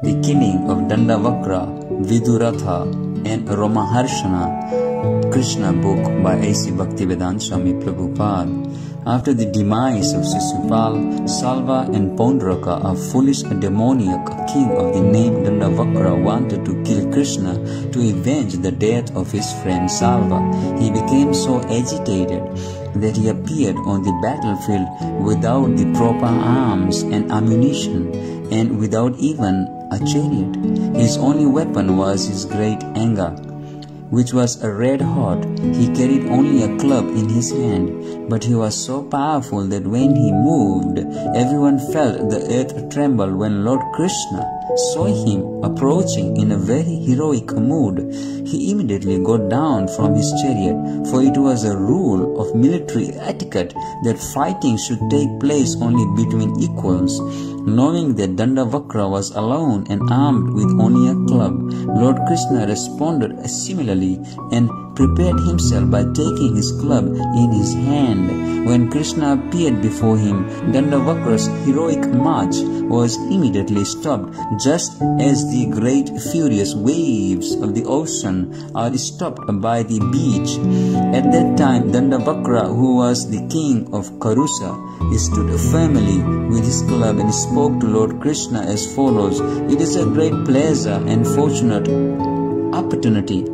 the killing of Dandavakra, Viduratha and Romaharshana, Krishna book by A.C. Bhaktivedanta Swami Prabhupada. After the demise of Sisupal, Salva and Pondraka, a foolish demoniac king of the name Dandavakra, wanted to kill Krishna to avenge the death of his friend Salva. He became so agitated that he appeared on the battlefield without the proper arms and ammunition and without even a chariot. His only weapon was his great anger, which was red hot. He carried only a club in his hand, but he was so powerful that when he moved, everyone felt the earth tremble. When Lord Krishna saw him approaching in a very heroic mood, he immediately got down from his chariot, for it was a rule of military etiquette that fighting should take place only between equals. Knowing that Dandavakra was alone and armed with only a club, Lord Krishna responded similarly and prepared himself by taking his club in his hand. When Krishna appeared before him, Dandavakra's heroic march was immediately stopped, just as the great furious waves of the ocean are stopped by the beach. At that time, Dandavakra, who was the king of Karusa, stood firmly with his club and spoke to Lord Krishna as follows: "It is a great pleasure and fortunate opportunity,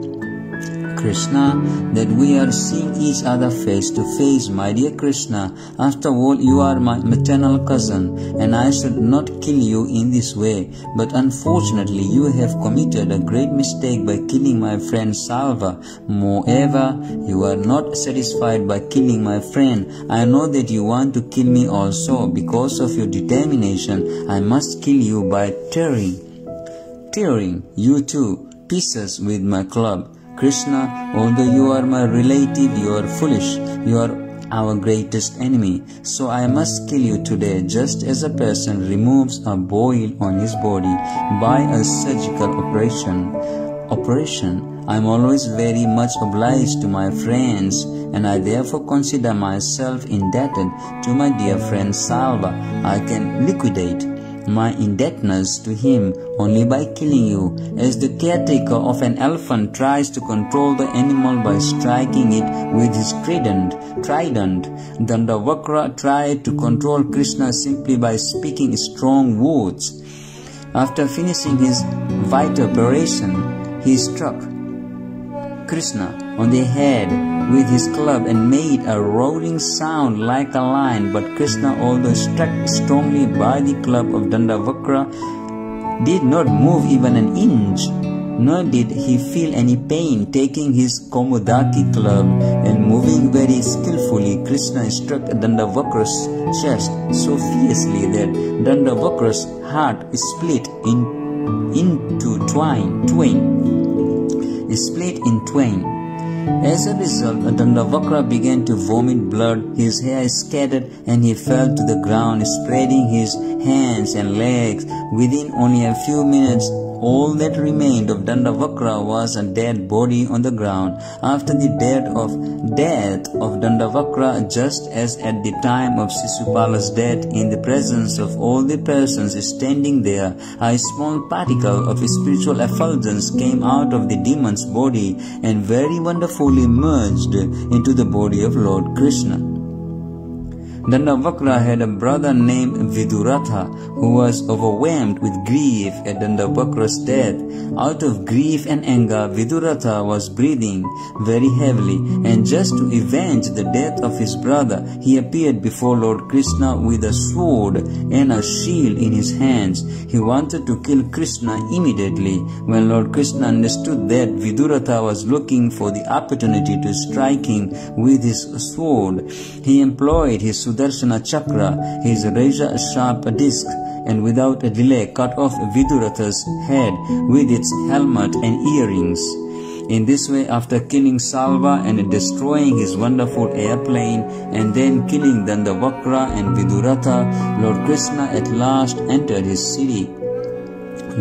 Krishna, that we are seeing each other face to face. My dear Krishna, after all, you are my maternal cousin, and I should not kill you in this way. But unfortunately, you have committed a great mistake by killing my friend Salva. Moreover, you are not satisfied by killing my friend. I know that you want to kill me also. Because of your determination, I must kill you by tearing you to pieces with my club. Krishna, although you are my relative, you are foolish. You are our greatest enemy. So I must kill you today, just as a person removes a boil on his body by a surgical operation. I am always very much obliged to my friends, and I therefore consider myself indebted to my dear friend Salva. I can liquidate my indebtedness to him only by killing you, as the caretaker of an elephant tries to control the animal by striking it with his trident. Dandavakra tried to control Krishna simply by speaking strong words. After finishing his vituperation, he struck Krishna on the head with his club and made a roaring sound like a lion. But Krishna, although struck strongly by the club of Dandavakra, did not move even an inch, nor did he feel any pain. Taking his Komodaki club and moving very skillfully, Krishna struck Dandavakra's chest so fiercely that Dandavakra's heart split in twain. As a result, Dandavakra began to vomit blood, his hair scattered, and he fell to the ground, spreading his hands and legs. Within only a few minutes, all that remained of Dandavakra was a dead body on the ground. After the death of Dandavakra, just as at the time of Sisupala's death, in the presence of all the persons standing there, a small particle of spiritual effulgence came out of the demon's body and very wonderfully merged into the body of Lord Krishna. Dandavakra had a brother named Viduratha, who was overwhelmed with grief at Dandavakra's death. Out of grief and anger, Viduratha was breathing very heavily, and just to avenge the death of his brother, he appeared before Lord Krishna with a sword and a shield in his hands. He wanted to kill Krishna immediately. When Lord Krishna understood that Viduratha was looking for the opportunity to strike him with his sword, he employed his Sudarshana Chakra, his razor-sharp disc, and without a delay cut off Viduratha's head with its helmet and earrings. In this way, after killing Salva and destroying his wonderful airplane, and then killing Dandavakra and Viduratha, Lord Krishna at last entered his city,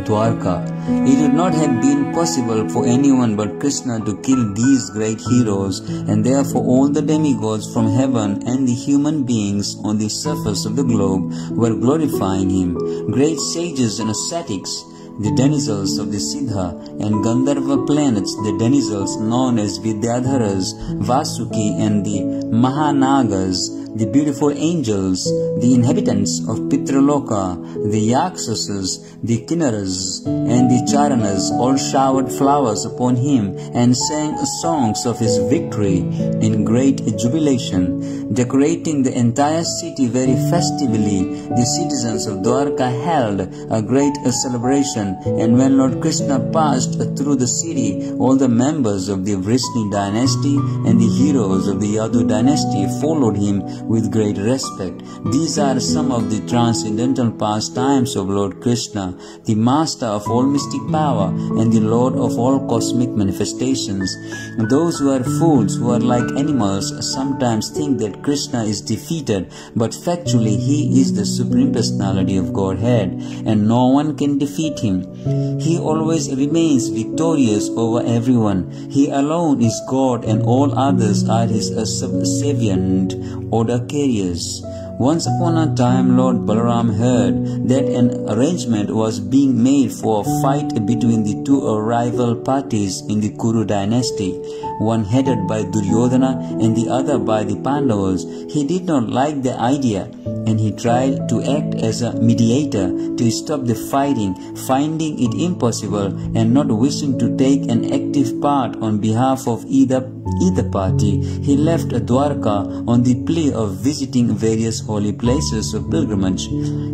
Dwarka. It would not have been possible for anyone but Krishna to kill these great heroes, and therefore all the demigods from heaven and the human beings on the surface of the globe were glorifying him. Great sages and ascetics the denizels of the Siddha and Gandharva planets, the denizels known as Vidyadharas, Vasuki and the Mahanagas, the beautiful angels, the inhabitants of Pitraloka, the Yakshasas, the Kinnaras, and the Charanas all showered flowers upon him and sang songs of his victory in great jubilation. Decorating the entire city very festively, the citizens of Dwarka held a great celebration, and when Lord Krishna passed through the city, all the members of the Vrishni dynasty and the heroes of the Yadu dynasty followed him with great respect. These are some of the transcendental pastimes of Lord Krishna, the master of all mystic power and the lord of all cosmic manifestations. Those who are fools, who are like animals, sometimes think that Krishna is defeated, but factually he is the Supreme Personality of Godhead, and no one can defeat him. He always remains victorious over everyone. He alone is God, and all others are his subservient order carriers. Once upon a time, Lord Balaram heard that an arrangement was being made for a fight between the two rival parties in the Kuru dynasty, one headed by Duryodhana and the other by the Pandavas. He did not like the idea, and he tried to act as a mediator to stop the fighting. Finding it impossible and not wishing to take an active part on behalf of either party, he left Dwarka on the plea of visiting various holy places of pilgrimage.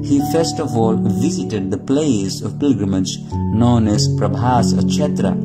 He first of all visited the place of pilgrimage known as Prabhas Kshetra.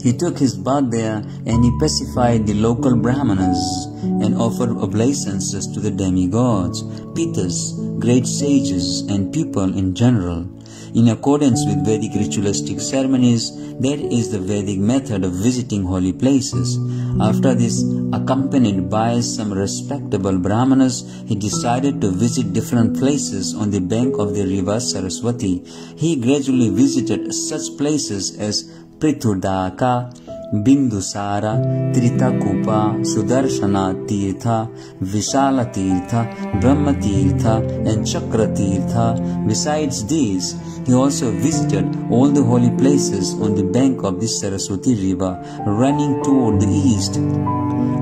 He took his bath there, and he pacified the local Brahmanas and offered obeisances to the demigods, Pitas, great sages, and people in general. In accordance with Vedic ritualistic ceremonies, that is the Vedic method of visiting holy places. After this, accompanied by some respectable Brahmanas, he decided to visit different places on the bank of the river Saraswati. He gradually visited such places as Prithudaka, Bindusara, Tritakupa, Sudarshana Tirtha, Vishala Tirtha, Brahma Tirtha, and Chakra Tirtha. Besides these, he also visited all the holy places on the bank of the Saraswati river, running toward the east.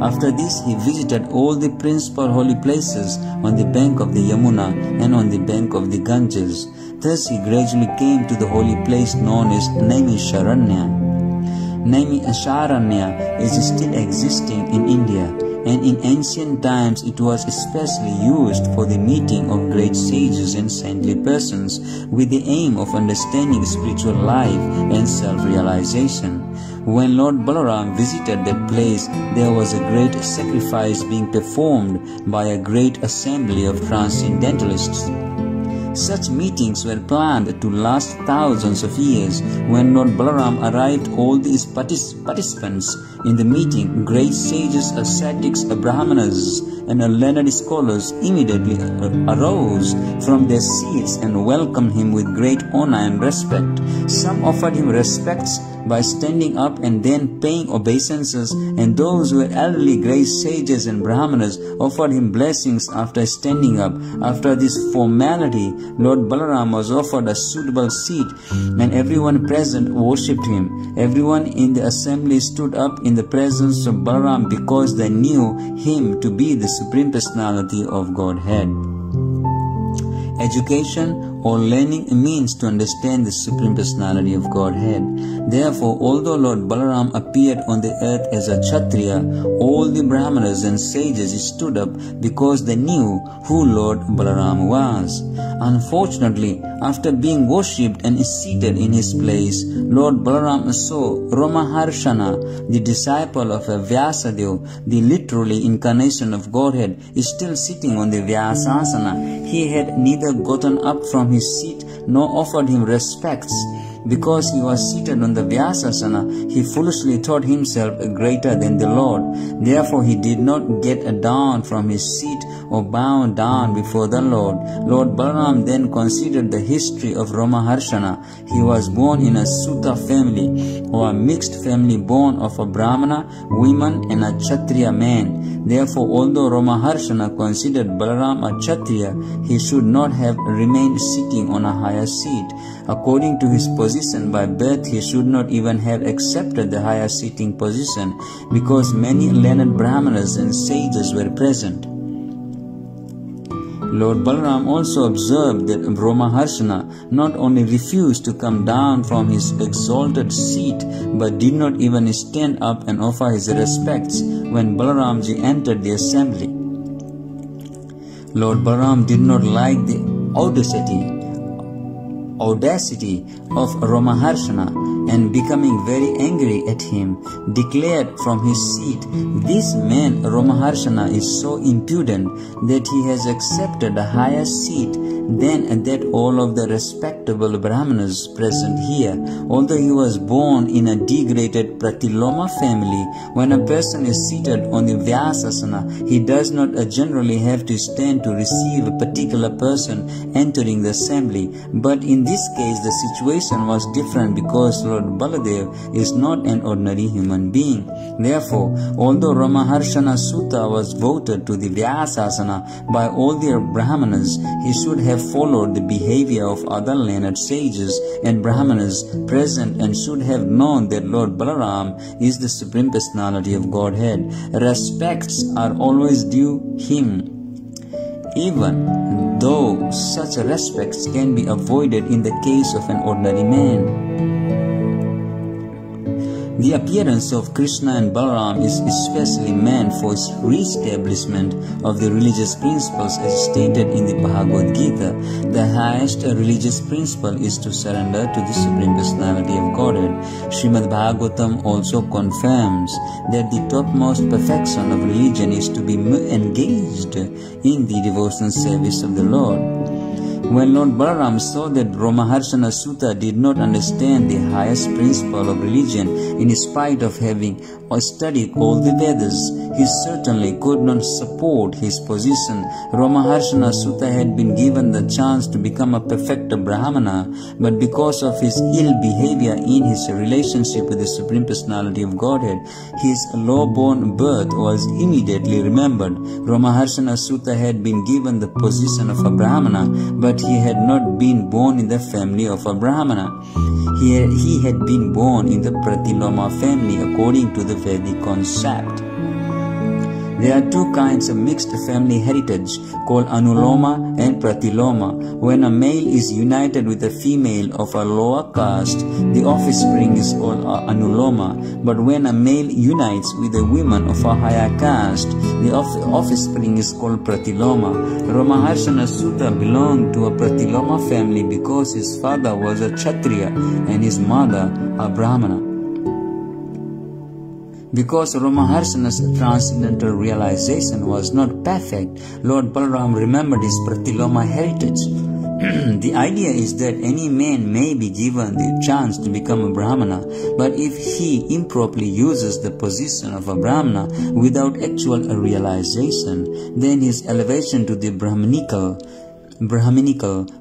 After this, he visited all the principal holy places on the bank of the Yamuna and on the bank of the Ganges. Thus, he gradually came to the holy place known as Naimisharanya. Naimisharanya is still existing in India, and in ancient times it was especially used for the meeting of great sages and saintly persons with the aim of understanding spiritual life and self-realization. When Lord Balaram visited that place, there was a great sacrifice being performed by a great assembly of transcendentalists. Such meetings were planned to last thousands of years. When Lord Balaram arrived, all these participants in the meeting, great sages, ascetics, Brahmanas, and learned scholars, immediately arose from their seats and welcomed him with great honor and respect. Some offered him respects by standing up and then paying obeisances, and those who were elderly great sages and Brahmanas offered him blessings after standing up. After this formality, Lord Balaram was offered a suitable seat, and everyone present worshipped him. Everyone in the assembly stood up in the presence of Balaram because they knew him to be the Supreme Personality of Godhead. Education or learning means to understand the Supreme Personality of Godhead. Therefore, although Lord Balaram appeared on the earth as a Kshatriya, all the Brahmanas and sages stood up because they knew who Lord Balaram was. Unfortunately, after being worshipped and seated in his place, Lord Balaram saw Ramaharshana, the disciple of Vyasadeva, the literally incarnation of Godhead, is still sitting on the Vyasasana. He had neither gotten up from his seat nor offered him respects. Because he was seated on the Vyasasana, he foolishly thought himself greater than the Lord. Therefore, he did not get down from his seat or bow down before the Lord. Lord Balaram then considered the history of Romaharshana. He was born in a Suta family, or a mixed family born of a Brahmana woman and a Kshatriya man. Therefore, although Romaharshana considered Balaram a Kshatriya, he should not have remained sitting on a higher seat. According to his position by birth, he should not even have accepted the higher sitting position, because many learned Brahmanas and sages were present. Lord Balaram also observed that Romaharshana not only refused to come down from his exalted seat, but did not even stand up and offer his respects when Balaramji entered the assembly. Lord Balaram did not like the audacity of Romaharshana, and becoming very angry at him, declared from his seat, "This man Romaharshana is so impudent that he has accepted a higher seat than that all of the respectable Brahmanas present here. Although he was born in a degraded Pratiloma family, when a person is seated on the Vyasasana, he does not generally have to stand to receive a particular person entering the assembly. But in this case, the situation was different, because Lord Baladev is not an ordinary human being. Therefore, although Romaharshana Sutta was voted to the Vyasasana by all the Brahmanas, he should have followed the behavior of other learned sages and Brahmanas present, and should have known that Lord Balaram is the Supreme Personality of Godhead. Respects are always due him, even though such respects can be avoided in the case of an ordinary man. The appearance of Krishna and Balaram is especially meant for re-establishment of the religious principles as stated in the Bhagavad Gita. The highest religious principle is to surrender to the Supreme Personality of Godhead. Srimad Bhagavatam also confirms that the topmost perfection of religion is to be engaged in the devotional service of the Lord. When Lord Balaram saw that Romaharshana Sutta did not understand the highest principle of religion, in spite of having studied all the Vedas, he certainly could not support his position. Romaharshana Sutta had been given the chance to become a perfect Brahmana, but because of his ill behavior in his relationship with the Supreme Personality of Godhead, his low-born birth was immediately remembered. Romaharshana Sutta had been given the position of a Brahmana, but he had not been born in the family of a Brahmana. He had been born in the Pratiloma family according to the Vedic concept. There are two kinds of mixed family heritage called Anuloma and Pratiloma. When a male is united with a female of a lower caste, the offspring is called Anuloma. But when a male unites with a woman of a higher caste, the offspring is called Pratiloma. Romaharshana Sutta belonged to a Pratiloma family because his father was a Kshatriya and his mother a Brahmana. Because Romaharshana's transcendental realization was not perfect, Lord Balaram remembered his Pratiloma heritage. The idea is that any man may be given the chance to become a Brahmana, but if he improperly uses the position of a Brahmana without actual realization, then his elevation to the Brahminical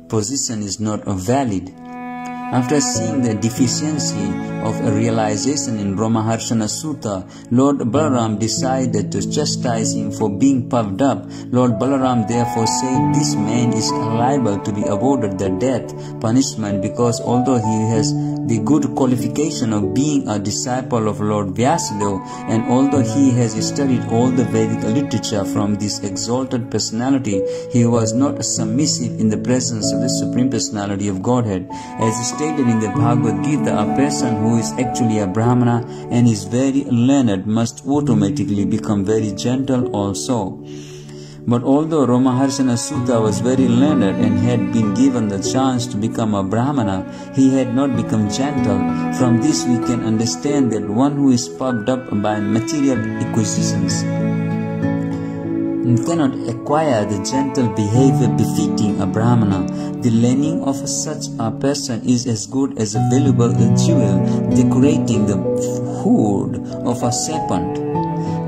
position is not valid. After seeing the deficiency of a realization in Romaharshana Sutta, Lord Balaram decided to chastise him for being puffed up. Lord Balaram therefore said, "This man is liable to be awarded the death punishment, because although he has the good qualification of being a disciple of Lord Vyasadeva, and although he has studied all the Vedic literature from this exalted personality, he was not submissive in the presence of the Supreme Personality of Godhead." As stated in the Bhagavad Gita, a person who is actually a Brahmana and is very learned must automatically become very gentle also. But although Romaharshana Sutta was very learned and had been given the chance to become a Brahmana, he had not become gentle. From this we can understand that one who is puffed up by material acquisitions cannot acquire the gentle behavior befitting a Brahmana. The learning of such a person is as good as a valuable jewel decorating the hood of a serpent.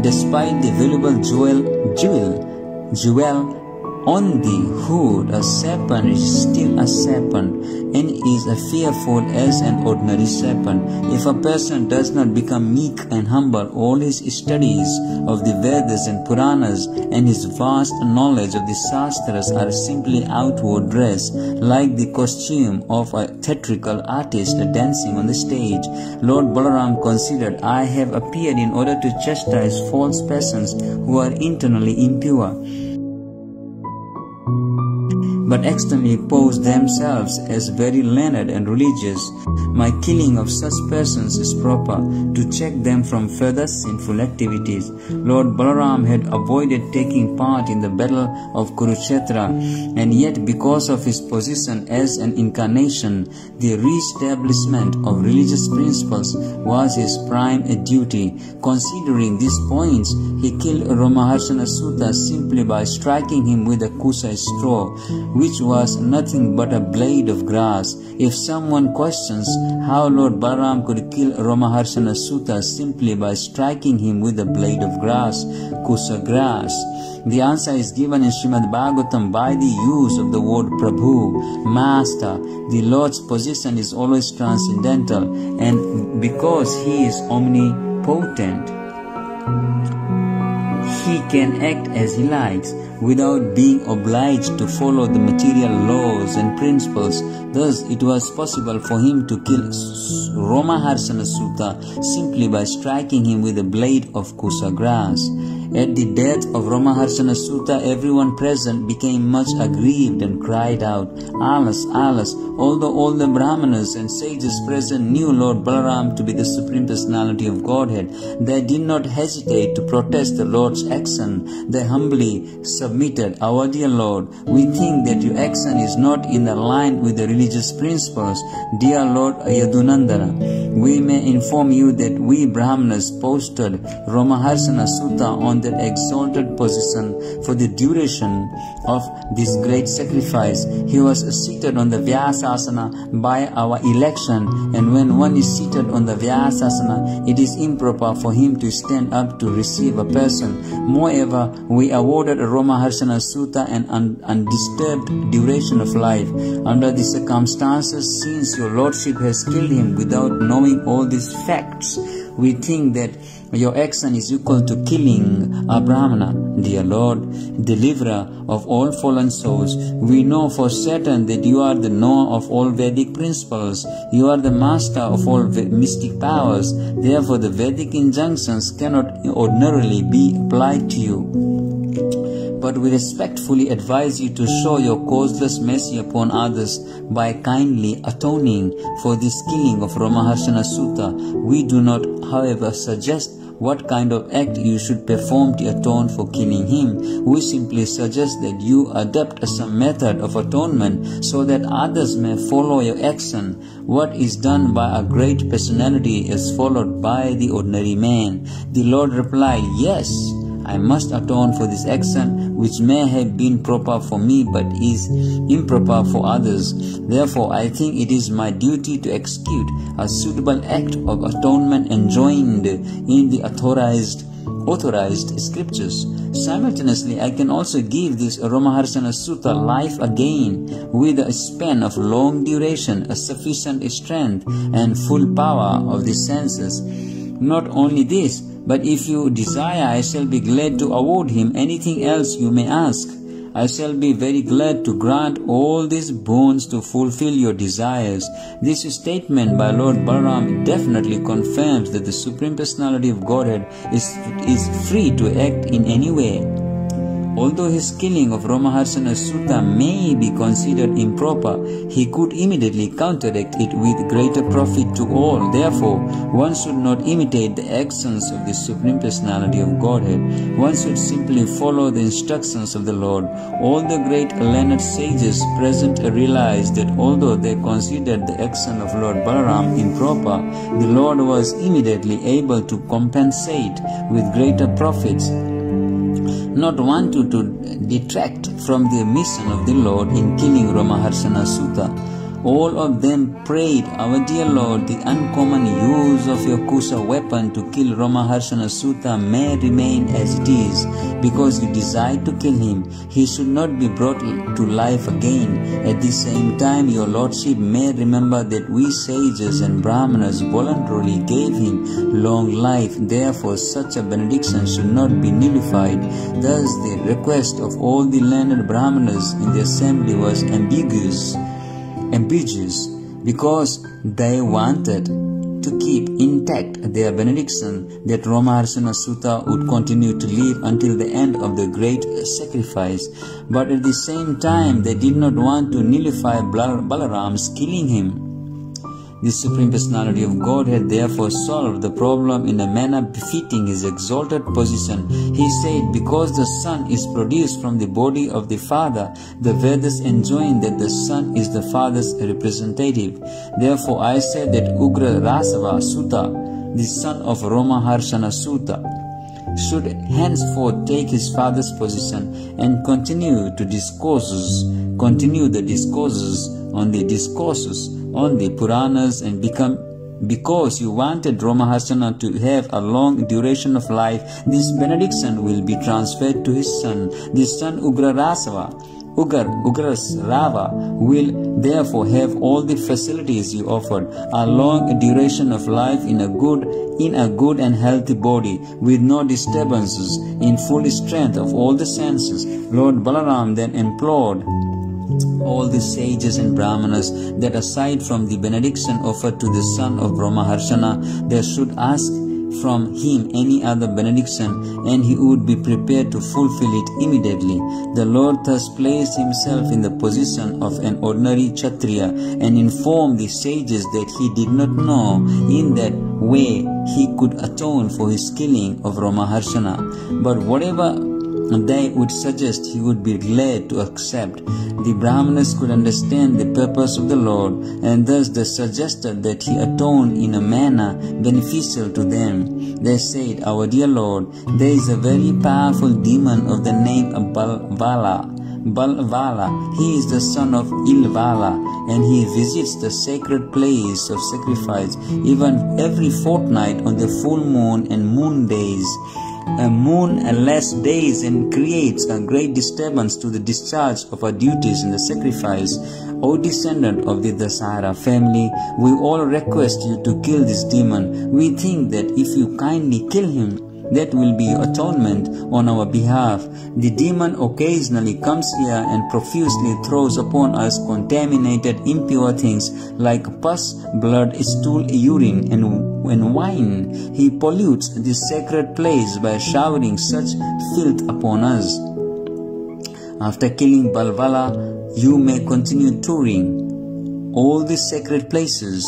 Despite the valuable jewel, jewel on the hood, a serpent is still a serpent, and is as fearful as an ordinary serpent. If a person does not become meek and humble, all his studies of the Vedas and Puranas and his vast knowledge of the Shastras are simply outward dress, like the costume of a theatrical artist dancing on the stage. Lord Balaram considered, I have appeared in order to chastise false persons who are internally impure, but externally pose themselves as very learned and religious. My killing of such persons is proper to check them from further sinful activities. Lord Balaram had avoided taking part in the battle of Kurukshetra, and yet because of his position as an incarnation, the re-establishment of religious principles was his prime duty. Considering these points, he killed Romaharshana Sutta simply by striking him with a kusa straw, which was nothing but a blade of grass. If someone questions how Lord Balaram could kill Romaharshana Sutta simply by striking him with a blade of grass, kusa grass, the answer is given in Srimad Bhagavatam by the use of the word Prabhu, Master. The Lord's position is always transcendental, and because He is omnipotent, He can act as He likes without being obliged to follow the material laws and principles. Thus, it was possible for him to kill Romaharshana Sutta simply by striking him with a blade of kusa grass. At the death of Romaharshana Sutta, everyone present became much aggrieved and cried out, Alas, alas! Although all the Brahmanas and sages present knew Lord Balaram to be the Supreme Personality of Godhead, they did not hesitate to protest the Lord's action. They humbly submitted, Our dear Lord, we think that your action is not in line with the religious principles. Dear Lord Yadunandana, we may inform you that we Brahmanas posted Romaharshana Sutta on that exalted position for the duration of this great sacrifice. He was seated on the Vyasasana by our election, and when one is seated on the Vyasasana, it is improper for him to stand up to receive a person. Moreover, we awarded Romaharshana Sutta an undisturbed duration of life. Under the circumstances, since your Lordship has killed him without knowing all these facts, we think that your action is equal to killing a Brahmana. Dear Lord, deliverer of all fallen souls, we know for certain that you are the knower of all Vedic principles. You are the master of all mystic powers. Therefore, the Vedic injunctions cannot ordinarily be applied to you. But we respectfully advise you to show your causeless mercy upon others by kindly atoning for this killing of Romaharshana Sutta. We do not, however, suggest what kind of act you should perform to atone for killing him. We simply suggest that you adopt some method of atonement so that others may follow your action. What is done by a great personality is followed by the ordinary man. The Lord replied, Yes, I must atone for this action which may have been proper for me but is improper for others. Therefore, I think it is my duty to execute a suitable act of atonement enjoined in the authorized scriptures. Simultaneously, I can also give this Romaharshana Sutta life again with a span of long duration, a sufficient strength and full power of the senses. Not only this, but if you desire, I shall be glad to award him anything else you may ask. I shall be very glad to grant all these boons to fulfill your desires. This statement by Lord Balaram definitely confirms that the Supreme Personality of Godhead is free to act in any way. Although his killing of Romaharshana Sutta may be considered improper, he could immediately counteract it with greater profit to all. Therefore, one should not imitate the actions of the Supreme Personality of Godhead. One should simply follow the instructions of the Lord. All the great learned sages present realized that although they considered the action of Lord Balaram improper, the Lord was immediately able to compensate with greater profits. Not wanting to detract from the mission of the Lord in killing Romaharshana Sutta, All of them prayed, "Our dear Lord, the uncommon use of your Kusa weapon to kill Romaharshana Sutta may remain as it is, because you desire to kill him. He should not be brought to life again. At the same time, your Lordship may remember that we sages and Brahmanas voluntarily gave him long life. Therefore, such a benediction should not be nullified." Thus, the request of all the learned Brahmanas in the assembly was ambiguous, because they wanted to keep intact their benediction that Romaharshana Sutta would continue to live until the end of the great sacrifice. But at the same time, they did not want to nullify Balaram's killing him. The Supreme Personality of Godhead therefore solved the problem in a manner befitting his exalted position. He said, "Because the Son is produced from the body of the Father, the Vedas enjoin that the Son is the Father's representative. Therefore I say that Ugra Rasava Sutta, the son of Romaharshana Sutta, should henceforth take his father's position and continue the discourses on the Puranas, and because you wanted Romaharshana to have a long duration of life, this benediction will be transferred to his son. The son Ugrasrava will therefore have all the facilities you offered, a long duration of life in a good and healthy body, with no disturbances, in full strength of all the senses." Lord Balaram then implored all the sages and Brahmanas that aside from the benediction offered to the son of Romaharshana, they should ask from him any other benediction, and he would be prepared to fulfill it immediately. The Lord thus placed himself in the position of an ordinary Kshatriya and informed the sages that he did not know in that way he could atone for his killing of Romaharshana. But whatever they would suggest, he would be glad to accept. The Brahmanas could understand the purpose of the Lord, and thus they suggested that he atone in a manner beneficial to them. They said, "Our dear Lord, there is a very powerful demon of the name of Balvala. He is the son of Ilvala, and he visits the sacred place of sacrifice even every fortnight on the full moon and moon days. Moonless days, and creates a great disturbance to the discharge of our duties in the sacrifice. O descendant of the Dasara family, we all request you to kill this demon. We think that if you kindly kill him, that will be atonement on our behalf. The demon occasionally comes here and profusely throws upon us contaminated, impure things like pus, blood, stool, urine, and wine. He pollutes this sacred place by showering such filth upon us. After killing Balvala, you may continue touring all the sacred places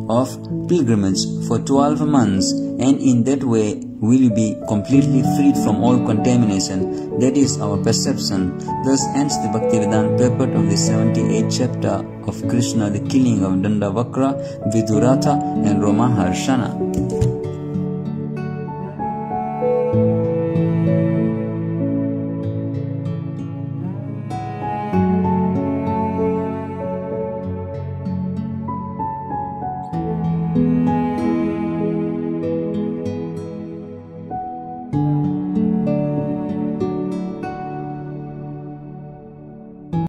of pilgrimage for 12 months, and in that way will you be completely freed from all contamination." That is our perception. Thus ends the Bhaktivedanta purport of the 78th chapter of Krishna, the killing of Dandavakra, Viduratha and Romaharshana.